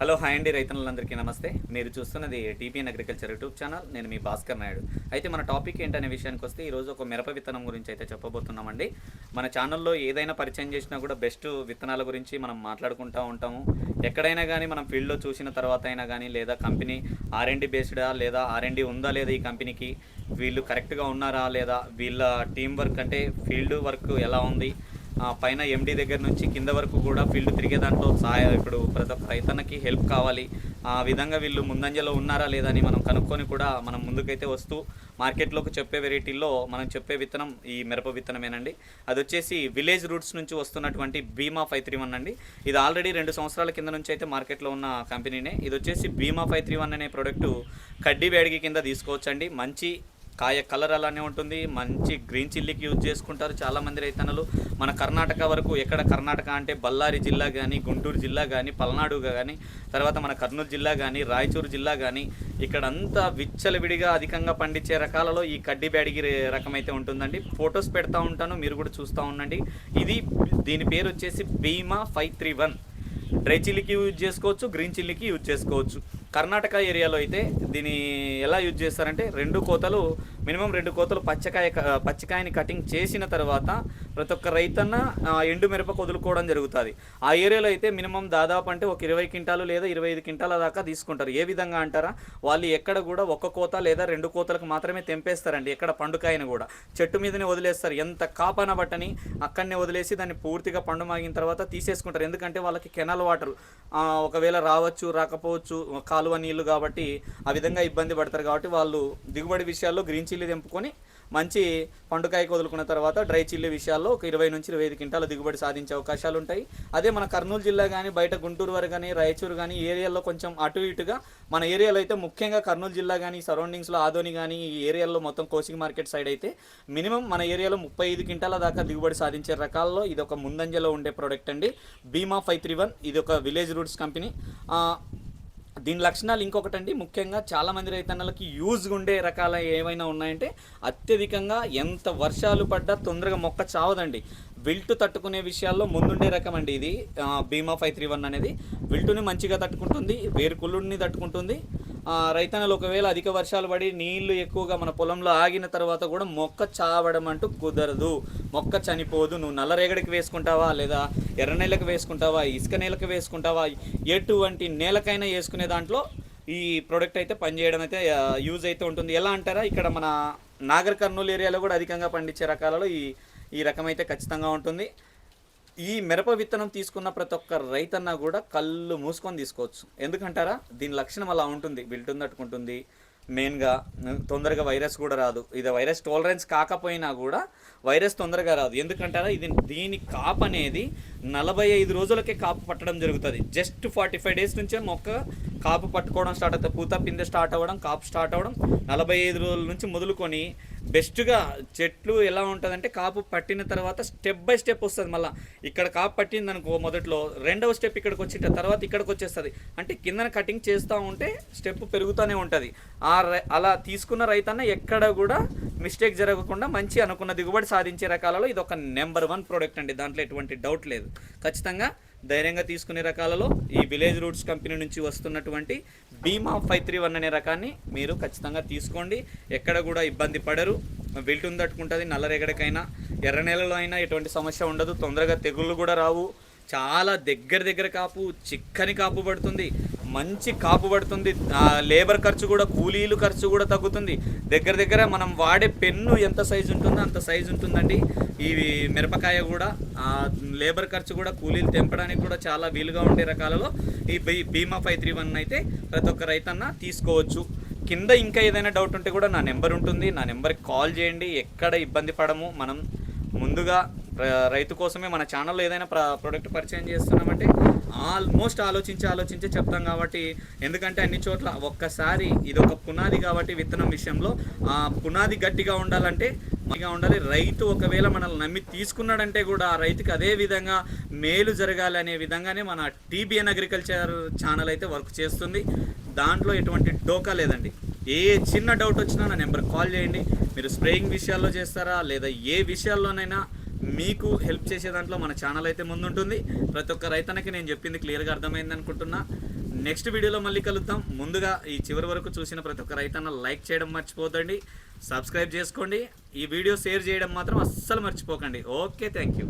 Hello hi అండి రైతన్నులందరికీ నమస్తే. మీరు చూస్తున్నది టీపీఎన్ అగ్రికల్చర్ యూట్యూబ్ ఛానల్. నేను మీ భాస్కర్ నాయుడు. అయితే మన టాపిక్ ఏంటనే విషయానికి వస్తే ఈరోజు ఒక మిరప విత్తనం గురించి అయితే చెప్పబోతున్నామండి. మన ఛానల్లో ఏదైనా పరిచయం చేసినా కూడా బెస్ట్ విత్తనాల గురించి మనం మాట్లాడుకుంటూ ఉంటాము. ఎక్కడైనా కానీ మనం ఫీల్డ్లో చూసిన తర్వాత అయినా కానీ లేదా కంపెనీ ఆర్ఎండి బేస్డా లేదా ఆర్ఎండి ఉందా లేదా ఈ కంపెనీకి, వీళ్ళు కరెక్ట్గా ఉన్నారా లేదా, వీళ్ళ టీం వర్క్ అంటే ఫీల్డ్ వర్క్ ఎలా ఉంది, పైన ఎండి దగ్గర నుంచి కింద వరకు కూడా ఫీల్డ్ తిరిగే దాంట్లో ఇప్పుడు ప్రతి ఒక్క రైతన్నకి హెల్ప్ కావాలి. ఆ విధంగా వీళ్ళు ముందంజలో ఉన్నారా లేదా అని మనం కనుక్కొని కూడా మనం ముందుకైతే వస్తూ మార్కెట్లోకి చెప్పే వెరైటీల్లో మనం చెప్పే విత్తనం ఈ మిరప విత్తనమేనండి. అది వచ్చేసి విలేజ్ రూట్స్ నుంచి వస్తున్నటువంటి భీమా 531 అండి. ఇది ఆల్రెడీ 2 సంవత్సరాల కింద నుంచి అయితే మార్కెట్లో ఉన్న కంపెనీనే. ఇది వచ్చేసి భీమా 531 అనే ప్రోడక్టు కడ్డీ బ్యాడ్గి కింద తీసుకోవచ్చండి. మంచి కాయ కలర్ అలానే ఉంటుంది. మంచి గ్రీన్ చిల్లీకి యూజ్ చేసుకుంటారు చాలామంది రైతన్నలు. మన కర్ణాటక వరకు, ఎక్కడ కర్ణాటక అంటే బళ్ళారి జిల్లా కానీ, గుంటూరు జిల్లా కానీ, పల్నాడు కానీ, తర్వాత మన కర్నూలు జిల్లా కానీ, రాయచూరు జిల్లా కానీ, ఇక్కడంతా విచ్చలవిడిగా అధికంగా పండించే రకాలలో ఈ కడ్డీ బ్యాడిగి రకం అయితే ఉంటుందండి. ఫొటోస్ పెడతా ఉంటాను, మీరు కూడా చూస్తూ ఉండండి. దీని పేరు వచ్చేసి భీమా 531. డ్రై చిల్లీకి యూజ్ చేసుకోవచ్చు, గ్రీన్ చిల్లీకి యూజ్ చేసుకోవచ్చు. కర్ణాటక ఏరియాలో అయితే దీన్ని ఎలా యూజ్ చేస్తారంటే మినిమం 2 కోతలు పచ్చికాయని కటింగ్ చేసిన తర్వాత ప్రతి ఒక్క రైతన్న ఎండు మిరప వదులుకోవడం జరుగుతుంది. ఆ ఏరియాలో అయితే మినిమం దాదాపు అంటే ఒక 20 క్వింటాలు లేదా 25 క్వింటాల దాకా తీసుకుంటారు. ఏ విధంగా అంటారా, వాళ్ళు ఎక్కడ కూడా 1 కోత లేదా 2 కోతలకు మాత్రమే తెంపేస్తారండి. ఎక్కడ పండుకాయని కూడా చెట్టు మీదనే వదిలేస్తారు. ఎంత కాపన బట్టని అక్కడనే వదిలేసి దాన్ని పూర్తిగా పండు మాగిన తర్వాత తీసేసుకుంటారు. ఎందుకంటే వాళ్ళకి కెనాల్ వాటర్ ఒకవేళ రావచ్చు రాకపోవచ్చు, కాలువ నీళ్ళు కాబట్టి ఆ విధంగా ఇబ్బంది పడతారు. కాబట్టి వాళ్ళు దిగుబడి విషయాల్లో గ్రీన్ చిల్లీ తెంపుకొని మంచి పండుకాయకు వదులుకున్న తర్వాత డ్రై చిల్లీ విషయాల్లో ఒక 20 నుంచి 25 క్వింటాల దిగుబడి సాధించే అవకాశాలు ఉంటాయి. అదే మన కర్నూలు జిల్లా కానీ, బయట గుంటూరు వరకు కానీ, రాయచూరు కానీ ఈ ఏరియాలో కొంచెం అటు ఇటుగా, మన ఏరియాలో అయితే ముఖ్యంగా కర్నూలు జిల్లా కానీ, సరౌండింగ్స్లో ఆదోని కానీ ఈ ఏరియాలో మొత్తం కోచింగ్ మార్కెట్ సైడ్ అయితే మినిమం మన ఏరియాలో 35 క్వింటాల దాకా దిగుబడి సాధించే రకాల్లో ఇది ఒక ముందంజలో ఉండే ప్రోడక్ట్ అండి, భీమా 531. ఇది ఒక విలేజ్ రూట్స్ కంపెనీ. దీని లక్షణాలు ఇంకొకటండి, ముఖ్యంగా చాలామంది రైతన్నలకి యూజ్గా ఉండే రకాల ఏమైనా ఉన్నాయంటే, అత్యధికంగా ఎంత వర్షాలు పడ్డా తొందరగా మొక్క చావదండి. విల్టు తట్టుకునే విషయాల్లో ముందుండే రకం అండి ఇది భీమా 531 అనేది. విల్టుని మంచిగా తట్టుకుంటుంది, వేరుకుళ్ళుడిని తట్టుకుంటుంది. రైతన్నలు ఒకవేళ అధిక వర్షాలు పడి నీళ్లు ఎక్కువగా మన పొలంలో ఆగిన తర్వాత కూడా మొక్క చావడం అంటూ కుదరదు, మొక్క చనిపోదు. నువ్వు నల్లరేగడికి వేసుకుంటావా లేదా ఎర్ర నేలకు వేసుకుంటావా, ఇసుక నేలకు వేసుకుంటావా, ఎటువంటి నేలకైనా వేసుకునే దాంట్లో ఈ ప్రోడక్ట్ అయితే పనిచేయడం అయితే యూజ్ అయితే ఉంటుంది. ఎలా అంటారా, ఇక్కడ మన నాగర్ కర్నూలు ఏరియాలో కూడా అధికంగా పండించే రకాలలో ఈ రకం అయితే ఖచ్చితంగా ఉంటుంది. ఈ మిరప విత్తనం తీసుకున్న ప్రతి ఒక్క రైతన్న కూడా కళ్ళు మూసుకొని తీసుకోవచ్చు. ఎందుకంటారా, దీని లక్షణం అలా ఉంటుంది. బిల్టుని తట్టుకుంటుంది, మెయిన్గా తొందరగా వైరస్ కూడా రాదు. ఇది వైరస్ టాలరెన్స్ కాకపోయినా కూడా వైరస్ తొందరగా రాదు. ఎందుకంటారా, దీని కాపు అనేది 45 రోజులకే కాపు పట్టడం జరుగుతుంది. జస్ట్ 45 డేస్ నుంచే మొక్క కాపు పట్టుకోవడం స్టార్ట్ అవుతుంది. పూత పిందె స్టార్ట్ అవ్వడం, కాపు స్టార్ట్ అవ్వడం 45 రోజుల నుంచి మొదలుకొని బెస్ట్గా చెట్లు ఎలా ఉంటుందంటే, కాపు పట్టిన తర్వాత స్టెప్ బై స్టెప్ వస్తుంది. మళ్ళీ ఇక్కడ కాపు పట్టింది అనుకో మొదట్లో, రెండవ స్టెప్ ఇక్కడికి వచ్చిన తర్వాత ఇక్కడికి వచ్చేస్తుంది. అంటే కిందన కటింగ్ చేస్తూ ఉంటే స్టెప్ పెరుగుతూనే ఉంటుంది. అలా తీసుకున్న రైతన్న ఎక్కడ కూడా మిస్టేక్ జరగకుండా మంచి అనుకున్న దిగుబడి సాధించే రకాలలో ఇది ఒక నెంబర్ 1 ప్రోడక్ట్ అండి. దాంట్లో ఎటువంటి డౌట్ లేదు. ఖచ్చితంగా ధైర్యంగా తీసుకునే రకాలలో ఈ విలేజ్ రూట్స్ కంపెనీ నుంచి వస్తున్నటువంటి భీమా 531 అనే రకాన్ని మీరు ఖచ్చితంగా తీసుకోండి. ఎక్కడ కూడా ఇబ్బంది పడరు. విల్టుని తట్టుకుంటుంది. నల్లరేగడికైనా ఎర్ర నేలలో అయినా ఎటువంటి సమస్య ఉండదు. తొందరగా తెగుళ్ళు కూడా రావు. చాలా దగ్గర కాపు, చిక్కని కాపు పడుతుంది, మంచి కాపు పడుతుంది. లేబర్ ఖర్చు కూడా, కూలీలు ఖర్చు కూడా తగ్గుతుంది. దగ్గర మనం వాడే పెన్ను ఎంత సైజు ఉంటుందో అంత సైజు ఉంటుందండి ఈ మిరపకాయ కూడా. లేబర్ ఖర్చు కూడా, కూలీలు తెంపడానికి కూడా చాలా వీలుగా ఉండే రకాలలో ఈ భీమా 531 అయితే ప్రతి ఒక్క రైతన్న తీసుకోవచ్చు. కింద ఇంకా ఏదైనా డౌట్ ఉంటే కూడా నా నెంబర్ ఉంటుంది, నా నెంబర్కి కాల్ చేయండి. ఎక్కడ ఇబ్బంది పడము. మనం ముందుగా రైతు కోసమే మన ఛానల్లో ఏదైనా ప్రోడక్ట్ పరిచయం చేస్తున్నామంటే ఆల్మోస్ట్ ఆలోచించే చెప్తాం. కాబట్టి ఎందుకంటే అన్ని చోట్ల ఒక్కసారి ఇది ఒక పునాది కాబట్టి విత్తనం విషయంలో ఆ పునాది గట్టిగా ఉండాలంటే ఉండాలి. రైతు ఒకవేళ మనల్ని నమ్మి తీసుకున్నాడంటే కూడా ఆ రైతుకి అదే విధంగా మేలు జరగాలి అనే విధంగానే మన టీబీఎన్ అగ్రికల్చర్ ఛానల్ అయితే వర్క్ చేస్తుంది. దాంట్లో ఎటువంటి డోకా లేదండి. ఏ చిన్న డౌట్ వచ్చినా నా నెంబర్ కాల్ చేయండి. మీరు స్ప్రేయింగ్ విషయాల్లో చేస్తారా లేదా ఏ విషయాల్లోనైనా మీకు హెల్ప్ చేసే దాంట్లో మన ఛానల్ అయితే ముందుంటుంది. ప్రతి ఒక్క రైతన్నకి నేను చెప్పింది క్లియర్గా అర్థమైంది అనుకుంటున్నా. నెక్స్ట్ వీడియోలో మళ్ళీ కలుద్దాం. ముందుగా ఈ చివరి వరకు చూసిన ప్రతి ఒక్క రైతన్న లైక్ చేయడం మర్చిపోదండి, సబ్స్క్రైబ్ చేసుకోండి. ఈ వీడియో షేర్ చేయడం మాత్రం అస్సలు మర్చిపోకండి. Okay, thank you.